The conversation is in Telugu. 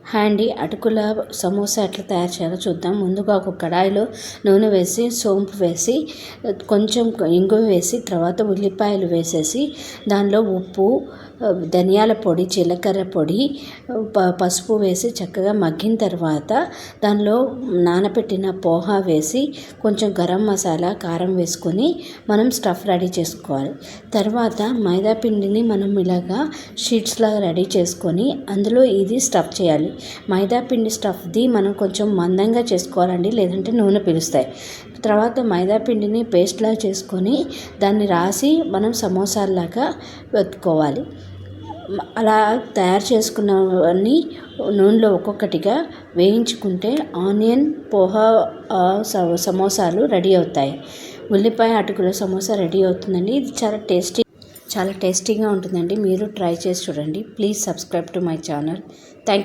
హాయ్ అండి, అటుకుల సమోసా ఎట్లా తయారు చేయాలో చూద్దాం. ముందుగా ఒక కడాయిలో నూనె వేసి, సోంపు వేసి, కొంచెం ఇంగువ వేసి, తర్వాత ఉల్లిపాయలు వేసేసి, దానిలో ఉప్పు, ధనియాల పొడి, జీలకర్ర పొడి, పసుపు వేసి చక్కగా మగ్గిన తర్వాత దానిలో నానబెట్టిన పోహా వేసి, కొంచెం గరం మసాలా, కారం వేసుకొని మనం స్టఫ్ రెడీ చేసుకోవాలి. తర్వాత మైదా పిండిని మనం ఇలాగా షీట్స్ లాగా రెడీ చేసుకొని అందులో ఇది స్టఫ్ చేయాలి. మైదా పిండి స్టఫ్ది మనం కొంచెం మందంగా చేసుకోవాలండి, లేదంటే నూనె పీలుస్తాయి. తర్వాత మైదా పిండిని పేస్ట్లా చేసుకొని దాన్ని రాసి మనం సమోసాలాగా వెతుక్కోవాలి. అలా తయారు చేసుకున్నవన్నీ నూనెలో ఒక్కొక్కటిగా వేయించుకుంటే ఆనియన్ పోహా సమోసాలు రెడీ అవుతాయి. ఉల్లిపాయ అటుకుల సమోసా రెడీ అవుతుందండి. ఇది చాలా టేస్టీగా ఉంటుందండి. మీరు ట్రై చేసి చూడండి. Please subscribe to my channel. Thank you.